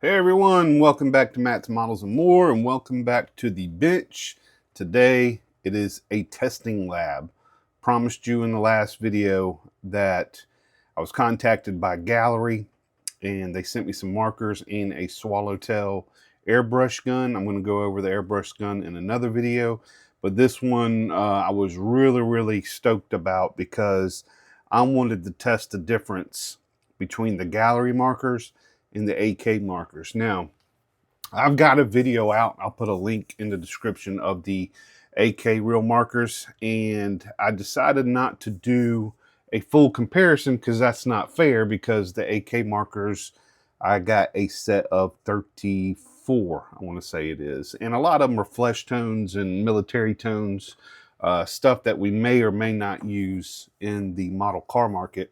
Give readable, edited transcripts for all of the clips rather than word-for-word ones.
Hey everyone, welcome back to Matt's Models and More, and welcome back to the bench. Today it is a testing lab. Promised you in the last video that I was contacted by Gaahleri and they sent me some markers and a swallowtail airbrush gun. I'm going to go over the airbrush gun in another video, but this one I was really stoked about because I wanted to test the difference between the Gaahleri markers and the AK markers. Now, I've got a video out. I'll put a link in the description of the AK real markers, and I decided not to do a full comparison because that's not fair, because the AK markers, I got a set of 34, I want to say it is, and a lot of them are flesh tones and military tones, stuff that we may or may not use in the model car market.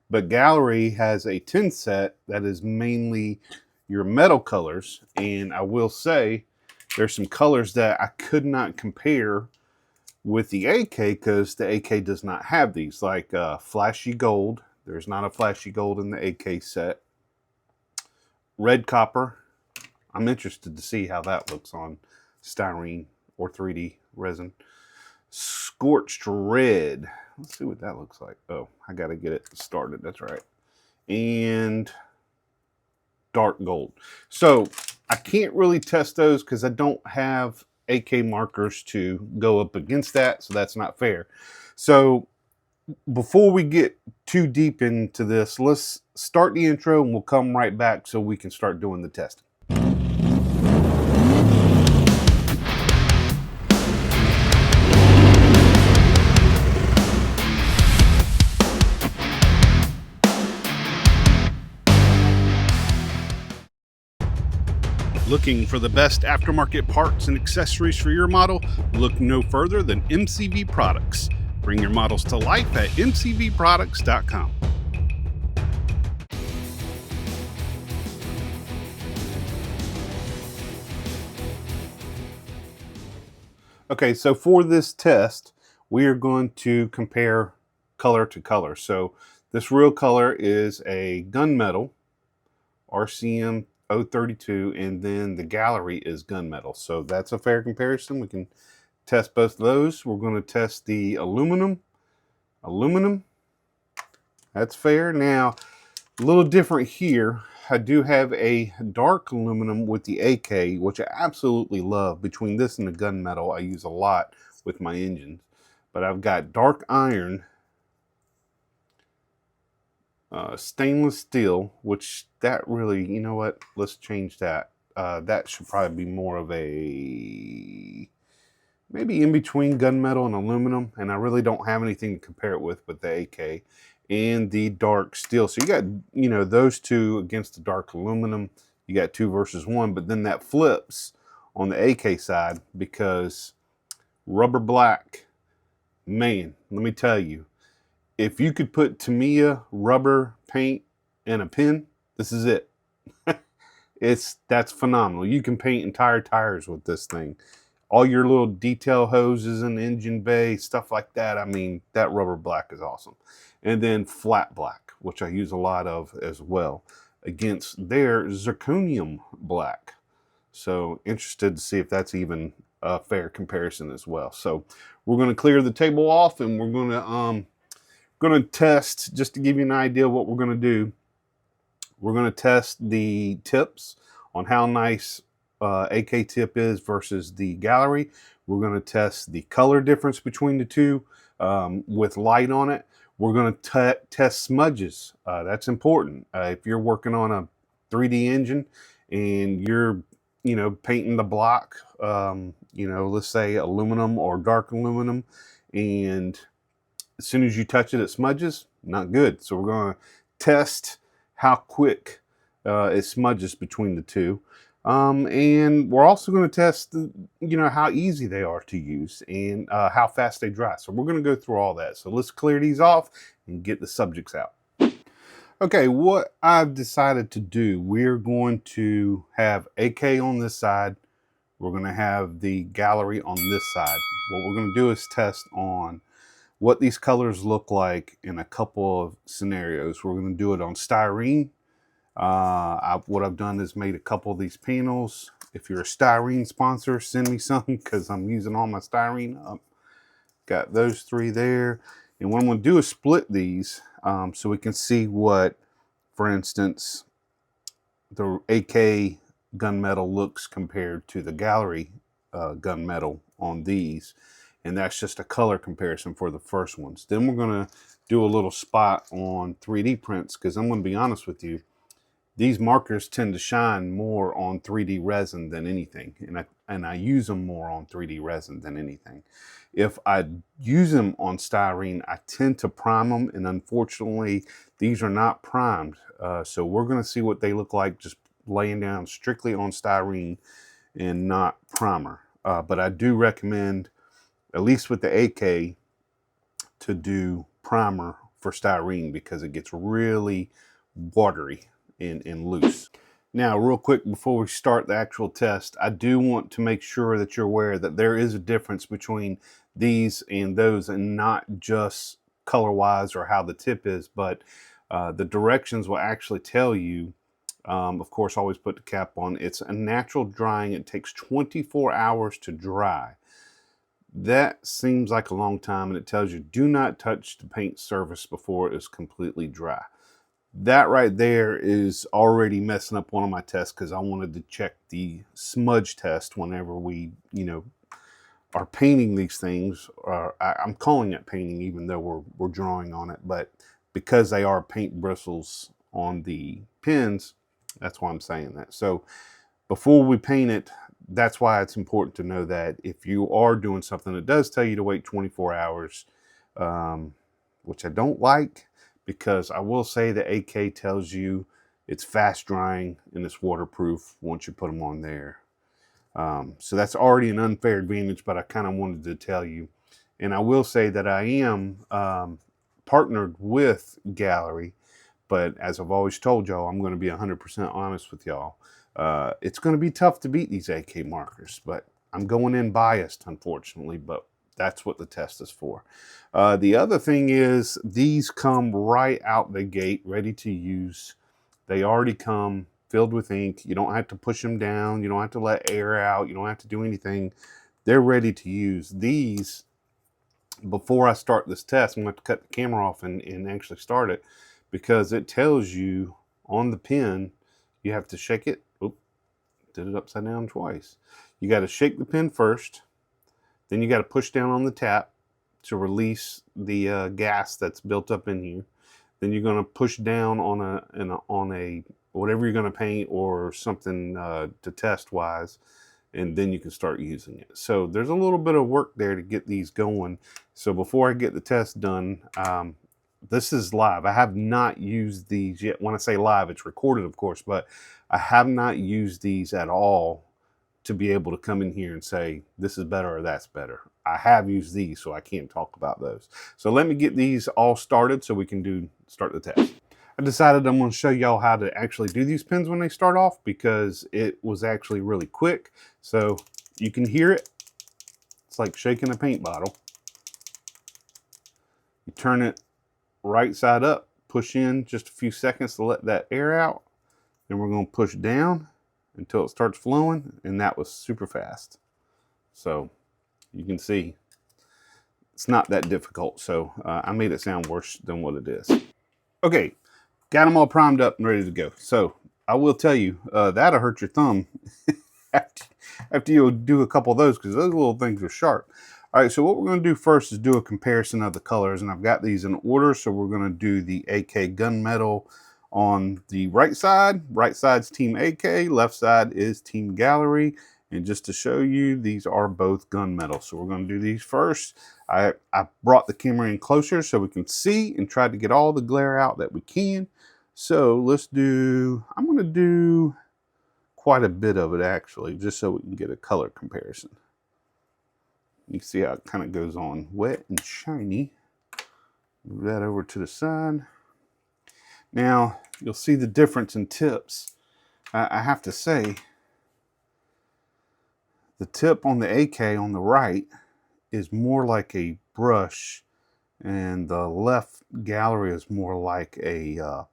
But Gaahleri has a 10 set that is mainly your metal colors. And I will say there's some colors that I could not compare with the AK because the AK does not have these, like flashy gold. There's not a flashy gold in the AK set. Red copper. I'm interested to see how that looks on styrene or 3D resin. Scorched red. Let's see what that looks like. Oh, I got to get it started. That's right. And dark gold. So I can't really test those because I don't have AK markers to go up against that. So that's not fair. So before we get too deep into this, let's start the intro and we'll come right back so we can start doing the testing. Looking for the best aftermarket parts and accessories for your model? Look no further than MCV Products. Bring your models to life at mcvproducts.com. Okay, so for this test, we are going to compare color to color. So this real color is a gunmetal, RCM 032, and then the Gaahleri is gunmetal. So that's a fair comparison. We can test both of those. We're going to test the aluminum. That's fair. Now, a little different here. I do have a dark aluminum with the AK, which I absolutely love. Between this and the gunmetal, I use a lot with my engines. But I've got dark iron, stainless steel, which that really, you know what, let's change that. That should probably be more of a, maybe in between gunmetal and aluminum, and I really don't have anything to compare it with but the AK. And the dark steel. So you got, you know, those two against the dark aluminum. You got 2 versus 1, but then that flips on the AK side because rubber black, man, let me tell you, if you could put Tamiya rubber paint in a pen, this is it. That's phenomenal. You can paint entire tires with this thing. All your little detail hoses and engine bay, stuff like that. I mean, that rubber black is awesome. And then flat black, which I use a lot of as well, against their zirconium black. So interested to see if that's even a fair comparison as well. So we're going to clear the table off and we're going to test, just to give you an idea of what we're going to do. We're going to test the tips on how nice AK tip is versus the Gaahleri. We're going to test the color difference between the two with light on it. We're going to test smudges. That's important. If you're working on a 3D engine and you're, you know, painting the block, you know, let's say aluminum or dark aluminum, and as soon as you touch it, it smudges, not good. So we're going to test how quick it smudges between the two. And we're also going to test, you know, how easy they are to use and how fast they dry. So we're going to go through all that. So let's clear these off and get the subjects out. Okay, what I've decided to do, we're going to have AK on this side. We're going to have the Gaahleri on this side. What we're going to do is test on what these colors look like in a couple of scenarios. We're going to do it on styrene, What I've done is made a couple of these panels. If you're a styrene sponsor, send me some because I'm using all my styrene up. Got those 3 there. And what I'm going to do is split these so we can see what, for instance, the AK gunmetal looks compared to the Gaahleri gunmetal on these. And that's just a color comparison for the first ones. Then we're going to do a little spot on 3D prints because I'm going to be honest with you. These markers tend to shine more on 3D resin than anything, and I use them more on 3D resin than anything. If I use them on styrene, I tend to prime them, and unfortunately, these are not primed. So we're going to see what they look like just laying down strictly on styrene and not primer. But I do recommend, at least with the AK, to do primer for styrene because it gets really watery and loose. Now, real quick before we start the actual test, I do want to make sure that you're aware that there is a difference between these and those, and not just color-wise or how the tip is, but the directions will actually tell you. Of course, always put the cap on. It's a natural drying. It takes 24 hours to dry. That seems like a long time, and it tells you do not touch the paint surface before it is completely dry. That right there is already messing up one of my tests because I wanted to check the smudge test whenever we, are painting these things. I'm calling it painting even though we're drawing on it, but because they are paint bristles on the pins, that's why I'm saying that. So before we paint it, that's why it's important to know that if you are doing something that does tell you to wait 24 hours, which I don't like, because I will say the AK tells you it's fast drying and it's waterproof once you put them on there. So that's already an unfair advantage, but I kind of wanted to tell you. And I will say that I am partnered with Gaahleri, but as I've always told y'all, I'm going to be 100% honest with y'all. It's going to be tough to beat these AK markers, but I'm going in biased, unfortunately, but that's what the test is for. The other thing is these come right out the gate, ready to use. They already come filled with ink. You don't have to push them down. You don't have to let air out. You don't have to do anything. They're ready to use. These, before I start this test, I'm going to have to cut the camera off and actually start it, because it tells you on the pin, you have to shake it. Oop, did it upside down twice. You got to shake the pin first. Then you got to push down on the tap to release the gas that's built up in here. Then you're going to push down on a whatever you're going to paint or something to test wise, and then you can start using it. So there's a little bit of work there to get these going. So before I get the test done, this is live. I have not used these yet. When I say live, it's recorded, of course, but I have not used these at all to be able to come in here and say, this is better or that's better. I have used these, so I can't talk about those. So let me get these all started so we can start the test. I decided I'm going to show y'all how to actually do these pins when they start off, because it was actually really quick. So you can hear it. It's like shaking a paint bottle. You turn it right side up, push in just a few seconds to let that air out. Then we're going to push down until it starts flowing, and that was super fast. So you can see it's not that difficult. So I made it sound worse than what it is. Okay, got them all primed up and ready to go. So I will tell you, that'll hurt your thumb after you do a couple of those, because those little things are sharp. All right, so what we're going to do first is do a comparison of the colors, and I've got these in order. So we're going to do the AK gunmetal on the right side. Right side's Team AK, left side is Team Gaahleri. And just to show you, these are both gunmetal. So we're going to do these first. I brought the camera in closer so we can see and tried to get all the glare out that we can. So let's do, I'm going to do quite a bit of it actually, just so we can get a color comparison. You can see how it kind of goes on wet and shiny. Move that over to the side. Now, you'll see the difference in tips. I have to say, the tip on the AK on the right is more like a brush, and the left Gaahleri is more like a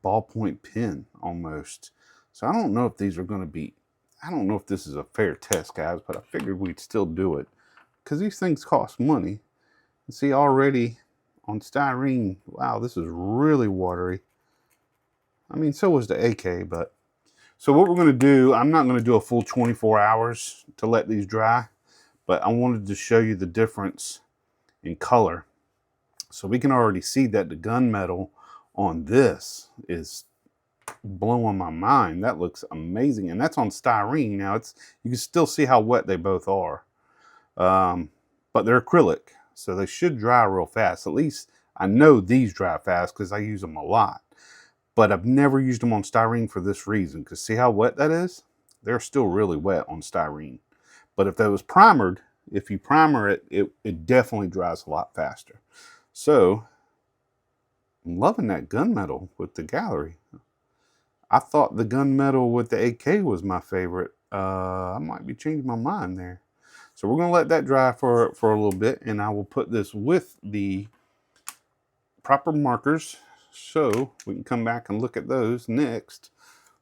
ballpoint pen almost. So I don't know if these are going to be, I don't know if this is a fair test, guys, but I figured we'd still do it because these things cost money. And see, already on styrene, wow, this is really watery. I mean, so was the AK, but so what we're going to do, I'm not going to do a full 24 hours to let these dry, but I wanted to show you the difference in color. So we can already see that the gunmetal on this is blowing my mind. That looks amazing. And that's on styrene. Now you can still see how wet they both are. But they're acrylic, so they should dry real fast. At least I know these dry fast because I use them a lot. But I've never used them on styrene for this reason, because see how wet that is? They're still really wet on styrene. But if that was primered, if you primer it, it definitely dries a lot faster. So I'm loving that gunmetal with the Gaahleri. I thought the gunmetal with the AK was my favorite. I might be changing my mind there. So we're going to let that dry for a little bit, and I will put this with the proper markers so we can come back and look at those next.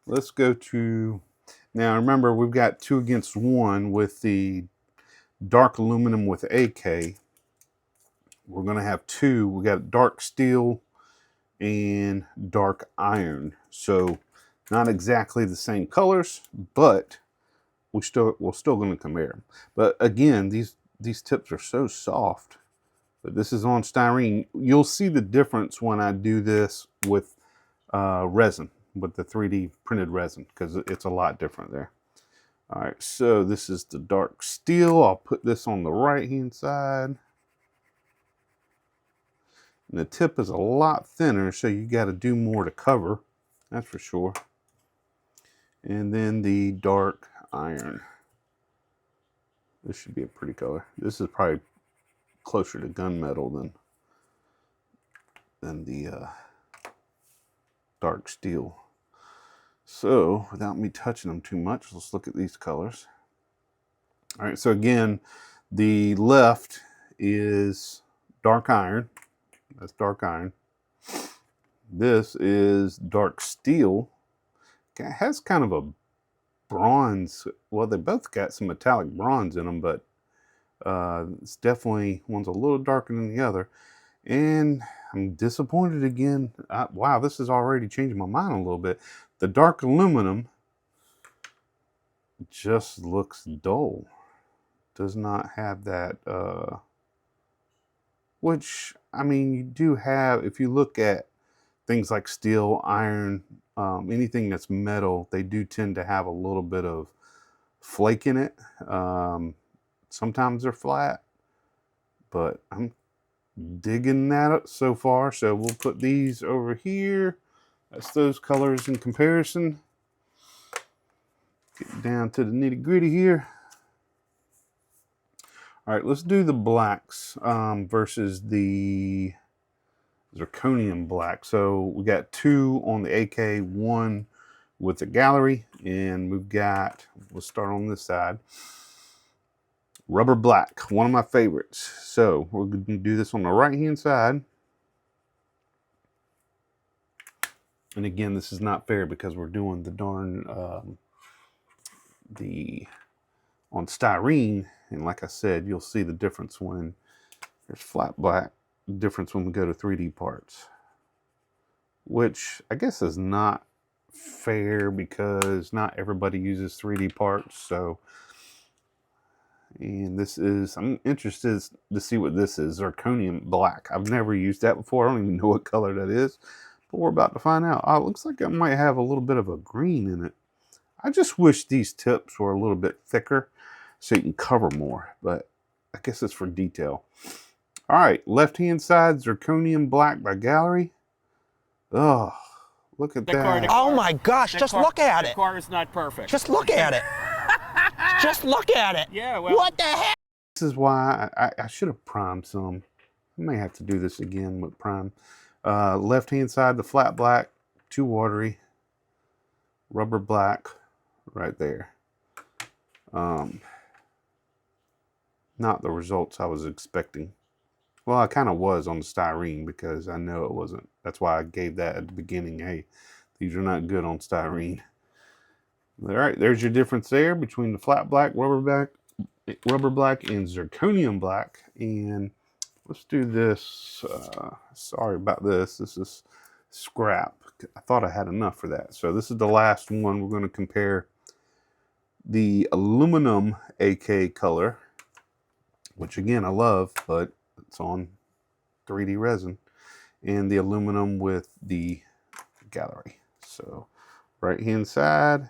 Let's go to, now remember we've got 2 against 1 with the dark aluminum with AK. We're going to have 2. We got dark steel and dark iron. So not exactly the same colors, but we're still going to compare them. But again, these tips are so soft. But this is on styrene. You'll see the difference when I do this with resin, with the 3D printed resin, because it's a lot different there. All right, so this is the dark steel. I'll put this on the right-hand side. And the tip is a lot thinner, so you got to do more to cover. That's for sure. And then the dark iron. This should be a pretty color. This is probably closer to gunmetal than the dark steel. So without me touching them too much, let's look at these colors. All right, so again, the left is dark iron. That's dark iron. This is dark steel. It has kind of a bronze. Well, they both got some metallic bronze in them, but it's definitely, one's a little darker than the other. And I'm disappointed again. Wow, this is already changing my mind a little bit. The dark aluminum just looks dull. Does not have that, which, I mean, you do have, if you look at things like steel, iron, anything that's metal, they do tend to have a little bit of flake in it. Sometimes they're flat, but I'm digging that up so far. So we'll put these over here. That's those colors in comparison. Get down to the nitty gritty here. All right, let's do the blacks versus the zirconium black. So we got 2 on the AK, 1 with the Gaahleri, and we've got, we'll start on this side, rubber black, one of my favorites. So we're going to do this on the right hand side. And again, this is not fair because we're doing the darn on styrene, and like I said, you'll see the difference when there's flat black, difference when we go to 3D parts, which I guess is not fair because not everybody uses 3D parts. So, and this is, I'm interested to see what this is, zirconium black. I've never used that before. I don't even know what color that is, but we're about to find out. Oh, it looks like it might have a little bit of a green in it. I just wish these tips were a little bit thicker so you can cover more, but I guess it's for detail. All right, left-hand side, zirconium black by Gaahleri. Oh, look at that. Oh my gosh, just look at it. The car is not perfect. Just look at it. Just look at it. Yeah, well. What the heck? This is why I should have primed some. I may have to do this again with prime. Left-hand side, the flat black, too watery. Rubber black right there. Not the results I was expecting. Well, I kind of was on the styrene because I know it wasn't. That's why I gave that at the beginning. Hey, these are not good on styrene. All right, there's your difference there between the flat black, rubber black, and zirconium black. And let's do this. Sorry about this. This is scrap. I thought I had enough for that. So this is the last one. We're going to compare the aluminum AK color, which again I love, but it's on 3D resin, and the aluminum with the Gaahleri. So right hand side,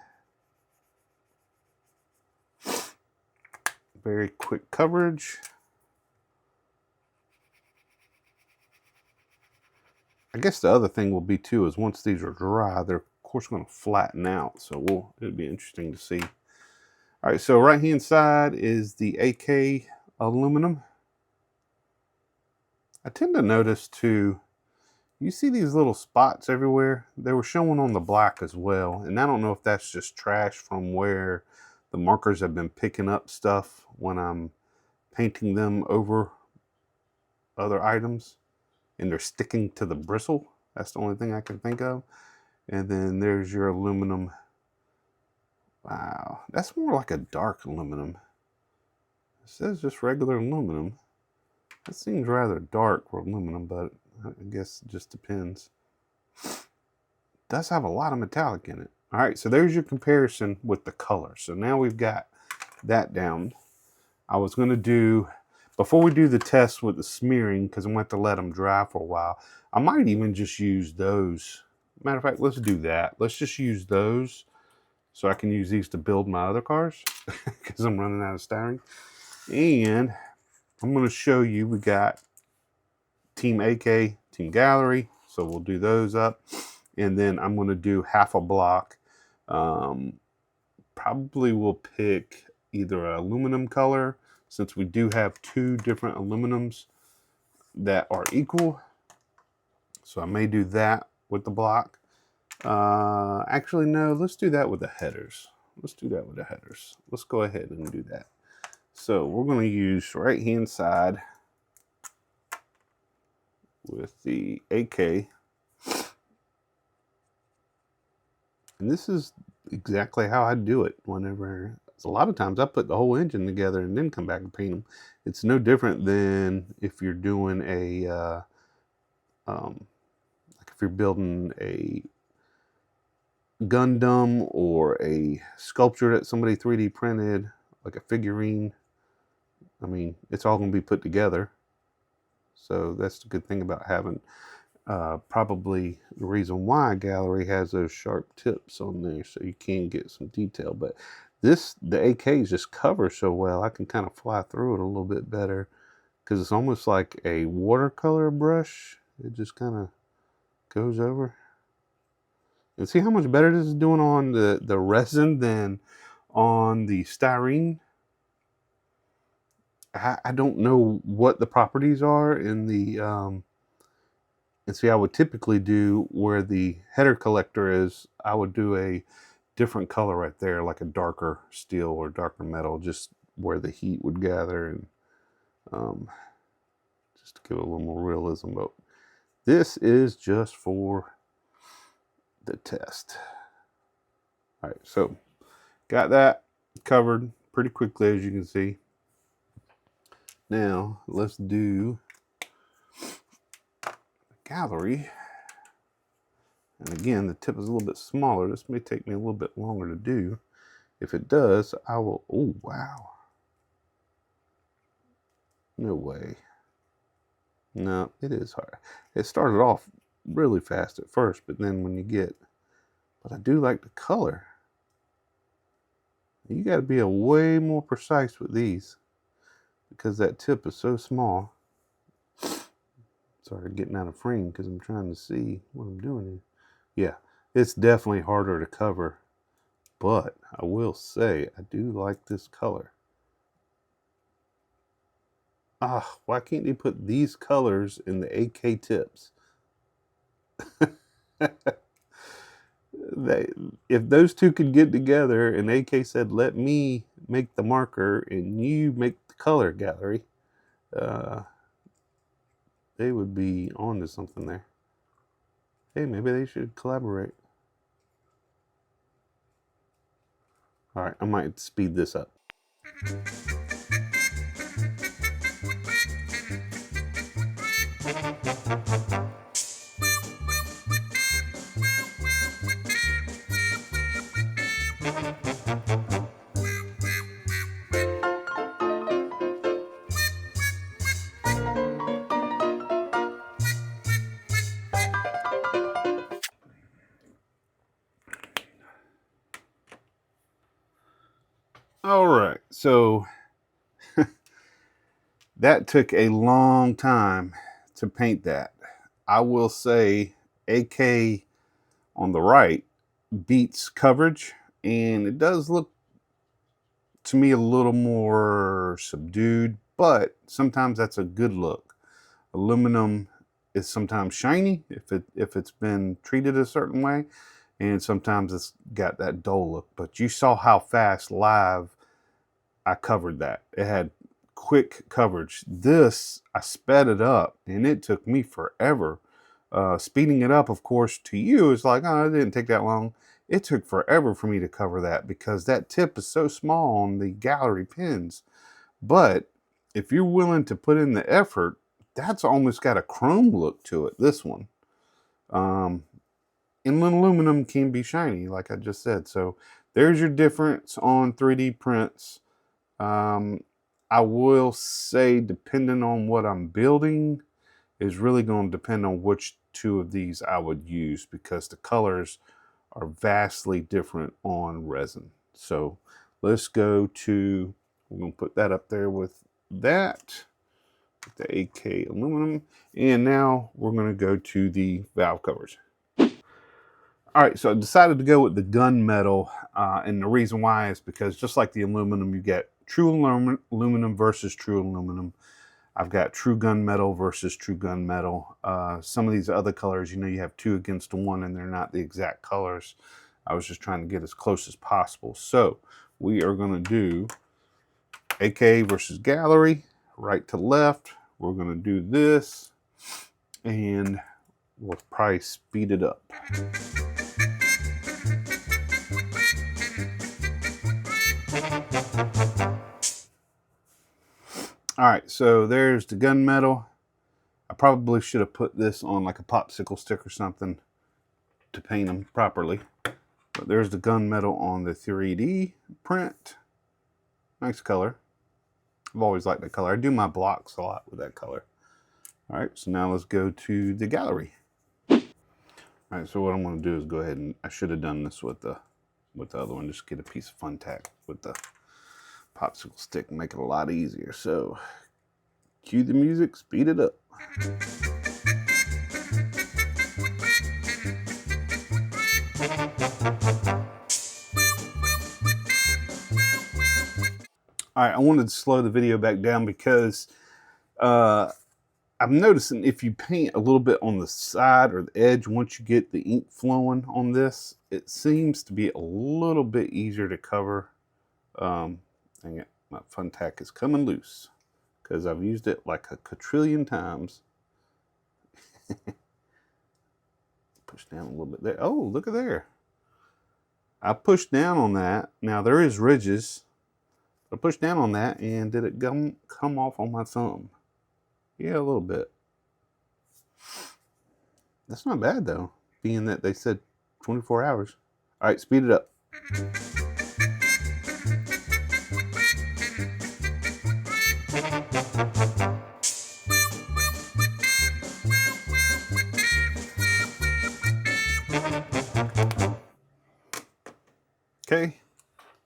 very quick coverage. I guess the other thing will be too is once these are dry, they're of course going to flatten out. So it'll be interesting to see. All right, so right hand side is the AK aluminum. I tend to notice too, you see these little spots everywhere? They were showing on the black as well. And I don't know if that's just trash from where the markers have been picking up stuff when I'm painting them over other items and they're sticking to the bristle. That's the only thing I can think of. And then there's your aluminum. Wow, that's more like a dark aluminum. It says just regular aluminum. That seems rather dark for aluminum, but I guess it just depends. It does have a lot of metallic in it. All right, so there's your comparison with the color. So now we've got that down. I was going to do, before we do the test with the smearing, because I'm going to have to let them dry for a while, I might even just use those. Matter of fact, let's do that. Let's just use those so I can use these to build my other cars because I'm running out of styrene. And I'm going to show you, we got Team AK, Team Gaahleri, so we'll do those up. And then I'm going to do half a block. Probably will pick either an aluminum color, since we do have two different aluminums that are equal. So I may do that with the block. Actually, no, let's do that with the headers. Let's do that with the headers. Let's go ahead and do that. So we're going to use right hand side with the AK. And this is exactly how I do it whenever, a lot of times I put the whole engine together and then come back and paint them. It's no different than if you're doing a, like if you're building a Gundam or a sculpture that somebody 3D printed, like a figurine. I mean, it's all going to be put together. So that's the good thing about having, probably the reason why Gaahleri has those sharp tips on there, so you can get some detail. But this, the AKs just cover so well, I can kind of fly through it a little bit better because it's almost like a watercolor brush. It just kind of goes over. And see how much better this is doing on the resin than on the styrene? I don't know what the properties are in the, and see, I would typically do where the header collector is, I would do a different color right there, like a darker steel or darker metal, just where the heat would gather, and just to give it a little more realism. But this is just for the test. All right, so got that covered pretty quickly, as you can see. Now let's do Gaahleri. And again, the tip is a little bit smaller. This may take me a little bit longer to do. If it does, I will, oh wow. No way. No, it is hard. It started off really fast at first, but then when you get, but I do like the color. You got to be a way more precise with these because that tip is so small. Sorry, getting out of frame because I'm trying to see what I'm doing here. Yeah, it's definitely harder to cover, but I will say I do like this color. Ah, why can't they put these colors in the AK tips? If those two could get together and AK said, let me make the marker and you make the color Gaahleri, they would be on to something there. Hey, maybe they should collaborate. All right, I might speed this up. All right, so that took a long time to paint that. I will say AK on the right beats coverage, and it does look to me a little more subdued, but sometimes that's a good look. Aluminum is sometimes shiny if it's been treated a certain way, and sometimes it's got that dull look. But you saw how fast live I covered that. It had quick coverage. This, I sped it up, and it took me forever. Speeding it up, of course, to you is like, oh, it didn't take that long. It took forever for me to cover that because that tip is so small on the Gaahleri pins. But if you're willing to put in the effort, that's almost got a chrome look to it, this one. Inland aluminum can be shiny, like I just said. So there's your difference on 3D prints. I will say, depending on what I'm building, is really going to depend on which two of these I would use, because the colors are vastly different on resin. So let's go to, we're going to put that up there with that, with the AK aluminum. And now we're going to go to the valve covers. All right, so I decided to go with the gunmetal, and the reason why is because just like the aluminum, you get true aluminum versus true aluminum. I've got true gunmetal versus true gunmetal. Some of these other colors, you know, you have 2 against 1 and they're not the exact colors. I was just trying to get as close as possible. So we are going to do AK versus Gaahleri, right to left. We're going to do this, and we'll probably speed it up. All right, so there's the gunmetal. I probably should have put this on like a popsicle stick or something to paint them properly. But there's the gunmetal on the 3D print. Nice color. I've always liked that color. I do my blocks a lot with that color. All right, so now let's go to the Gaahleri. All right, so what I'm going to do is go ahead and, I should have done this with the other one, just get a piece of fun tack with the popsicle stick and make it a lot easier. So cue the music, speed it up. All right, I wanted to slow the video back down because I'm noticing if you paint a little bit on the side or the edge, once you get the ink flowing on this, it seems to be a little bit easier to cover. Dang it, my fun tack is coming loose because I've used it like a quadrillion times. Push down a little bit there. Oh, look at there. I pushed down on that. Now there is ridges. I pushed down on that, and did it come off on my thumb? Yeah, a little bit. That's not bad though, being that they said 24 hours. All right, speed it up. Okay,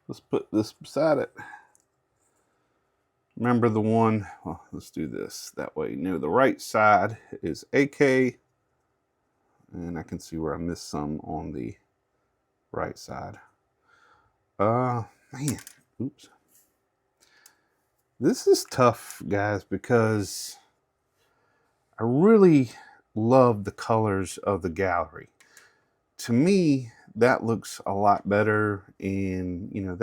let's put this beside it. Remember the one, well, let's do this. That way, you know, the right side is AK, and I can see where I missed some on the right side. Man, oops. This is tough, guys, because I really love the colors of the Gaahleri. To me, that looks a lot better, and you know,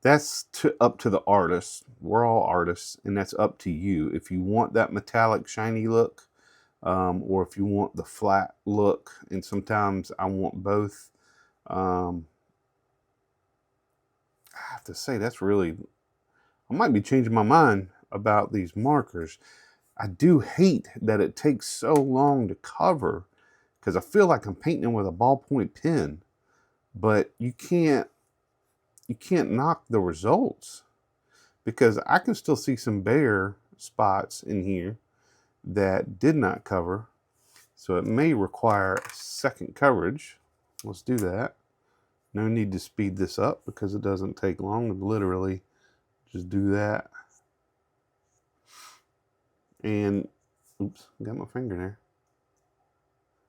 that's up to the artist. We're all artists, and that's up to you. If you want that metallic shiny look, or if you want the flat look, and sometimes I want both. I have to say, that's really, I might be changing my mind about these markers. I do hate that it takes so long to cover, because I feel like I'm painting with a ballpoint pen, but you can't knock the results, because I can still see some bare spots in here that did not cover. So it may require a second coverage. Let's do that. No need to speed this up because it doesn't take long to literally just do that. And oops, got my finger there.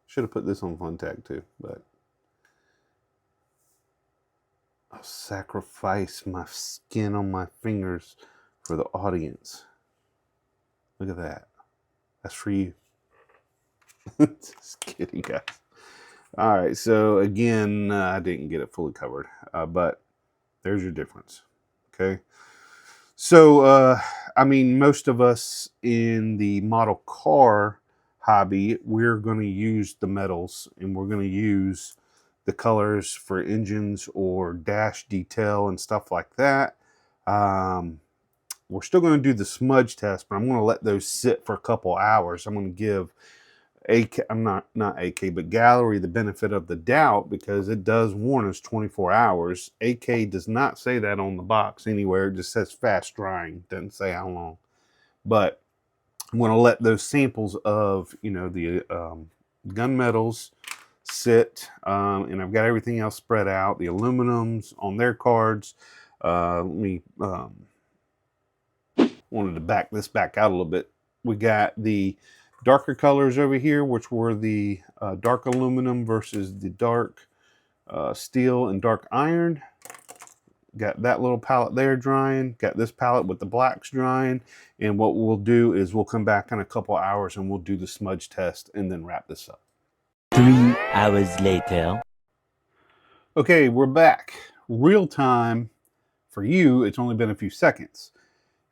Should have put this on fun tag too, but I'll sacrifice my skin on my fingers for the audience. Look at that. That's for you. Just kidding, guys. All right, so again, I didn't get it fully covered, but there's your difference. Okay. So, I mean, most of us in the model car hobby, we're going to use the metals, and we're going to use the colors for engines or dash detail and stuff like that. We're still going to do the smudge test, but I'm going to let those sit for a couple hours. I'm going to give not AK, but Gaahleri the benefit of the doubt, because it does warn us 24 hours. AK does not say that on the box anywhere. It just says fast drying. Doesn't say how long. But I'm going to let those samples of, you know, the gunmetals sit, and I've got everything else spread out. The aluminums on their cards. Let me wanted to back this back out a little bit. We got the darker colors over here, which were the dark aluminum versus the dark steel and dark iron. Got that little palette there drying. Got this palette with the blacks drying. And what we'll do is we'll come back in a couple hours and we'll do the smudge test and then wrap this up. 3 hours later. Okay, we're back. Real time for you, it's only been a few seconds.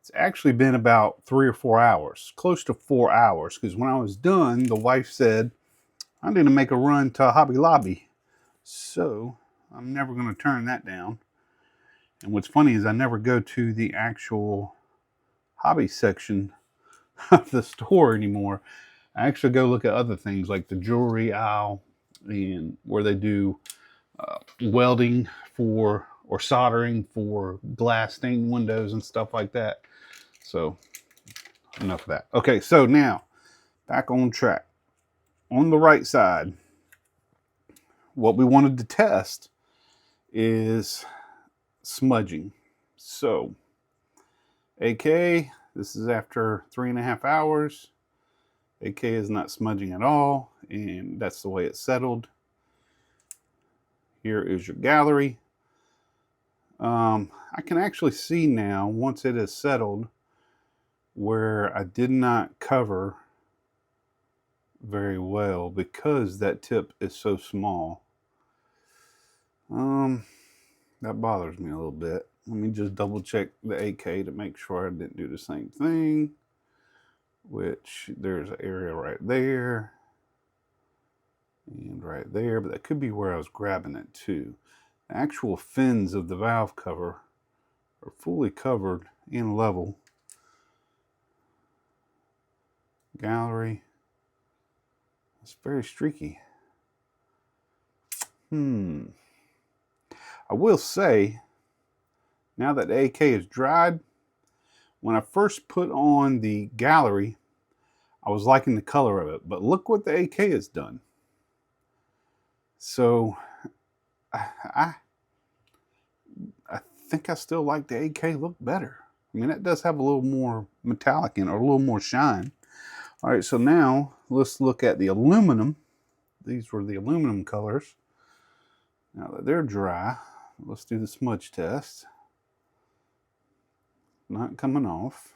It's actually been about 3 or 4 hours, close to 4 hours, because when I was done, the wife said, I'm going to make a run to Hobby Lobby. So I'm never going to turn that down. And what's funny is I never go to the actual hobby section of the store anymore. I actually go look at other things like the jewelry aisle, and where they do welding for or soldering for glass stained windows and stuff like that. So enough of that. Okay, so now back on track. On the right side, what we wanted to test is smudging. So AK, this is after 3.5 hours. AK is not smudging at all, and that's the way it settled. Here is your Gaahleri. I can actually see now, once it is settled, where I did not cover very well because that tip is so small. That bothers me a little bit. Let me just double check the AK to make sure I didn't do the same thing, which there's an area right there and right there, but that could be where I was grabbing it too. The actual fins of the valve cover are fully covered and level. Gaahleri, it's very streaky. I will say, now that the AK is dried, when I first put on the Gaahleri, I was liking the color of it, but look what the AK has done. So I think I still like the AK look better. I mean, it does have a little more metallic in it, or a little more shine. All right, so now let's look at the aluminum. These were the aluminum colors. Now that they're dry, let's do the smudge test. Not coming off.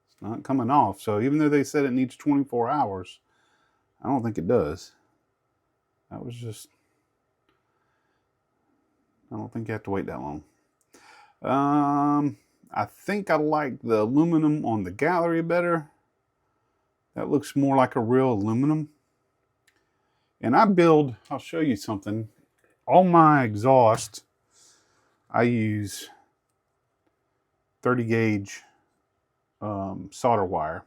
It's not coming off. So even though they said it needs 24 hours, I don't think it does. That was just I don't think you have to wait that long. I think I like the aluminum on the Gaahleri better. That looks more like a real aluminum. And I'll show you something. All my exhaust, I use 30 gauge solder wire.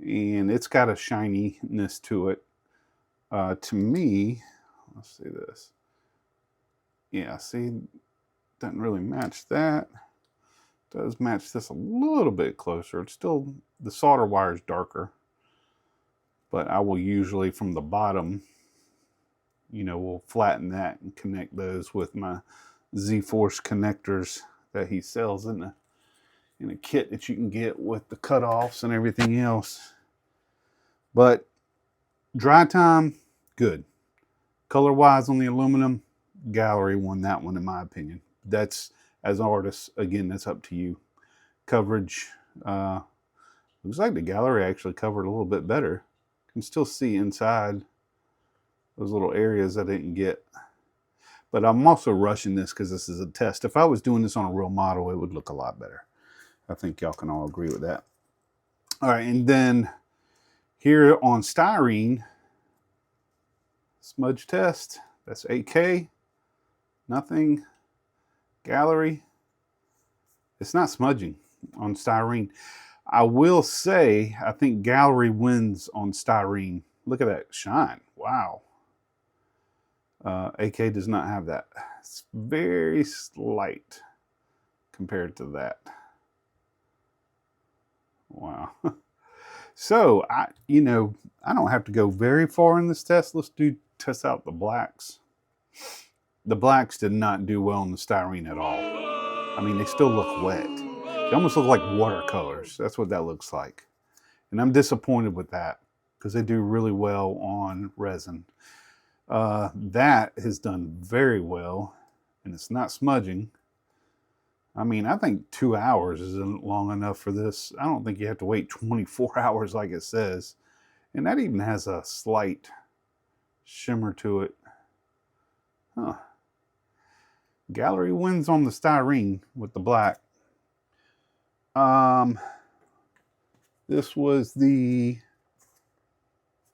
And it's got a shininess to it. To me, let's see this. Yeah, see, doesn't really match that. Does match this a little bit closer. It's still, the solder wire is darker. But I will usually, from the bottom, you know, we'll flatten that and connect those with my ZForce connectors that he sells in a kit that you can get with the cutoffs and everything else. But dry time, good. Color-wise on the aluminum, Gaahleri won that one in my opinion. That's, as artists, again, that's up to you. Coverage, looks like the Gaahleri actually covered a little bit better. Can still see inside those little areas I didn't get. But I'm also rushing this because this is a test. If I was doing this on a real model, it would look a lot better. I think y'all can all agree with that. All right, and then here on styrene, smudge test, that's 8K, nothing. Gaahleri, it's not smudging on styrene. I will say, I think Gaahleri wins on styrene. Look at that shine, wow. AK does not have that. It's very slight compared to that. Wow. So, I don't have to go very far in this test. Let's test out the blacks. The blacks did not do well in the styrene at all. I mean, they still look wet. They almost look like watercolors. That's what that looks like. And I'm disappointed with that because they do really well on resin. That has done very well, and it's not smudging. I mean, I think 2 hours isn't long enough for this. I don't think you have to wait 24 hours like it says. And that even has a slight shimmer to it. Huh. Gaahleri wins on the styrene with the black. This was the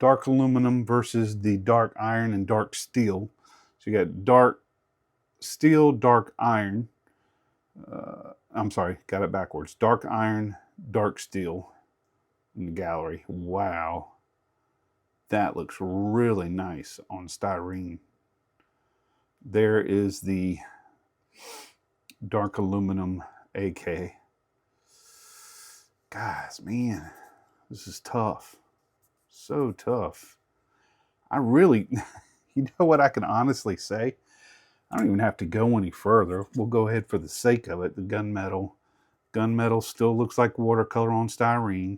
dark aluminum versus the dark iron and dark steel. So you got dark steel, dark iron. I'm sorry, got it backwards. Dark iron, dark steel in the Gaahleri. Wow. That looks really nice on styrene. There is the dark aluminum AK. Guys, man, this is tough. So tough. I really, you know what I can honestly say? I don't even have to go any further. We'll go ahead for the sake of it. The gunmetal. Gunmetal still looks like watercolor on styrene.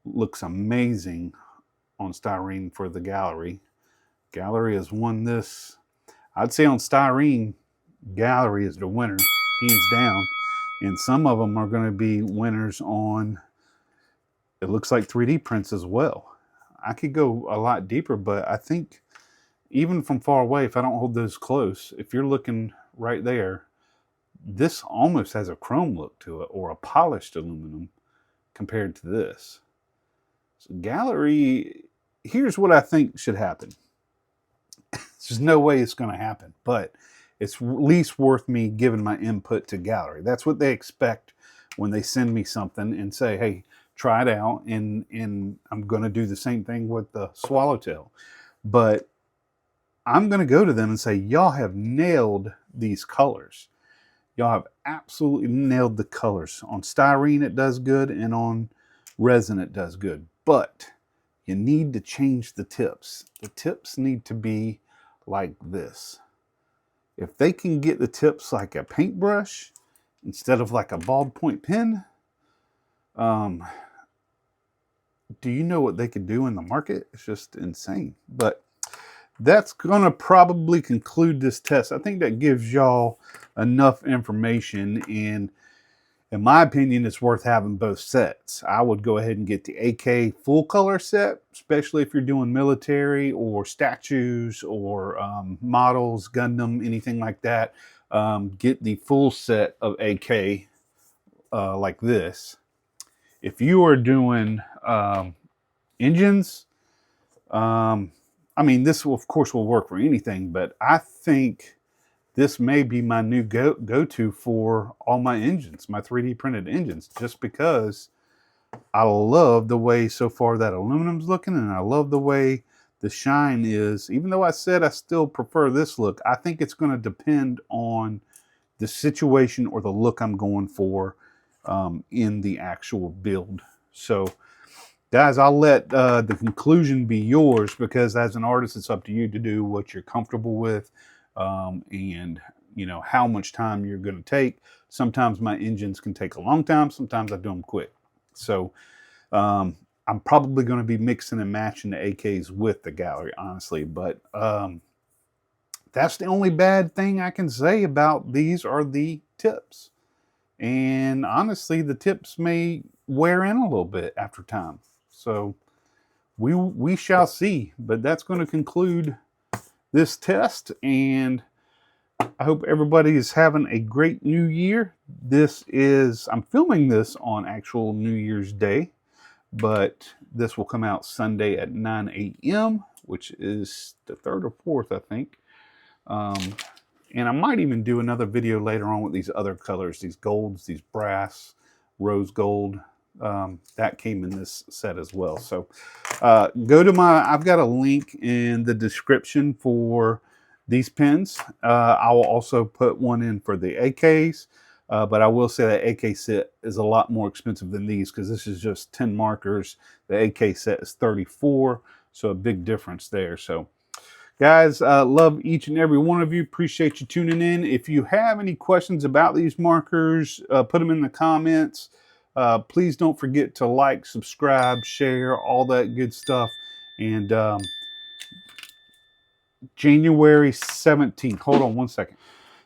Looks amazing on styrene for the Gaahleri. Gaahleri has won this. I'd say on styrene, Gaahleri is the winner, hands down. And some of them are going to be winners on, it looks like 3D prints as well. I could go a lot deeper, but I think even from far away, if I don't hold those close, if you're looking right there, this almost has a chrome look to it or a polished aluminum compared to this. So Gaahleri, here's what I think should happen. There's no way it's going to happen, but it's at least worth me giving my input to Gaahleri. That's what they expect when they send me something and say, hey, try it out. And I'm going to do the same thing with the swallowtail. But I'm going to go to them and say, y'all have nailed these colors. Y'all have absolutely nailed the colors. On styrene, it does good, and on resin, it does good. But you need to change the tips. The tips need to be like this. If they can get the tips like a paintbrush instead of like a ballpoint pen, do you know what they could do in the market? It's just insane. But that's going to probably conclude this test. I think that gives y'all enough information. And in my opinion, it's worth having both sets. I would go ahead and get the AK full color set, especially if you're doing military or statues or models, Gundam, anything like that. Get the full set of AK like this. If you are doing engines, I mean, this will, of course, will work for anything, but I think this may be my new go-to for all my engines, my 3D printed engines, just because I love the way so far that aluminum's looking, and I love the way the shine is. Even though I said I still prefer this look, I think it's going to depend on the situation or the look I'm going for in the actual build. So, guys, I'll let the conclusion be yours, because as an artist, it's up to you to do what you're comfortable with. And you know how much time you're going to take. Sometimes my engines can take a long time, sometimes I do them quick. So I'm probably going to be mixing and matching the AKs with the Gaahleri, honestly, but that's the only bad thing I can say about these are the tips. And honestly, the tips may wear in a little bit after time, so we shall see. But that's going to conclude this test, and I hope everybody is having a great new year. I'm filming this on actual New Year's Day, but this will come out Sunday at 9 a.m., which is the 3rd or 4th, I think. And I might even do another video later on with these other colors, these golds, these brass, rose gold. That came in this set as well. So go to I've got a link in the description for these pins. I will also put one in for the AKs, but I will say that AK set is a lot more expensive than these, because this is just 10 markers. The AK set is 34, so a big difference there. So guys, love each and every one of you. Appreciate you tuning in. If you have any questions about these markers, put them in the comments. Please don't forget to like, subscribe, share, all that good stuff. And January 17th, hold on one second.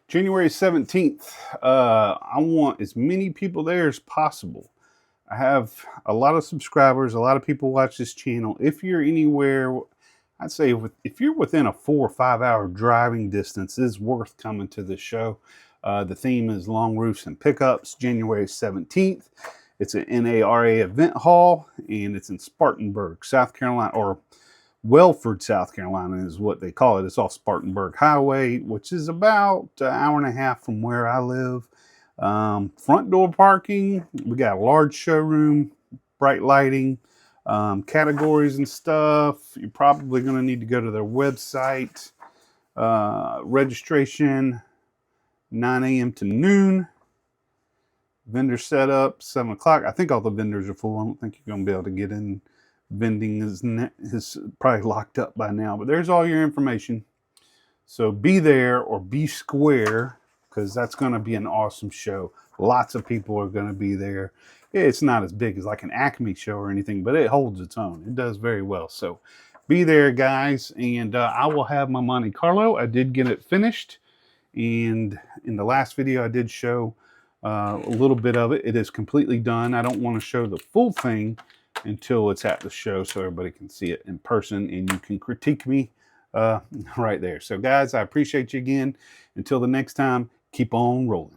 January 17th, I want as many people there as possible. I have a lot of subscribers, a lot of people watch this channel. If you're anywhere, I'd say if you're within a 4 or 5 hour driving distance, it's worth coming to this show. The theme is Long Roofs and Pickups, January 17th. It's an NARA event hall, and it's in Spartanburg, South Carolina, or Welford, South Carolina is what they call it. It's off Spartanburg Highway, which is about an hour and a half from where I live. Front door parking. We got a large showroom, bright lighting, categories and stuff. You're probably going to need to go to their website. Registration 9 a.m. to noon. Vendor setup 7 o'clock. I think all the vendors are full. I don't think you're going to be able to get in. Vending is probably locked up by now, but there's all your information. So be there or be square, because that's going to be an awesome show. Lots of people are going to be there. It's not as big as like an Acme show or anything, but it holds its own. It does very well. So be there, guys. And I will have my Monte Carlo. I did get it finished. And in the last video, I did show a little bit of it. It is completely done. I don't want to show the full thing until it's at the show, so everybody can see it in person and you can critique me right there. So guys, I appreciate you again. Until the next time, keep on rolling.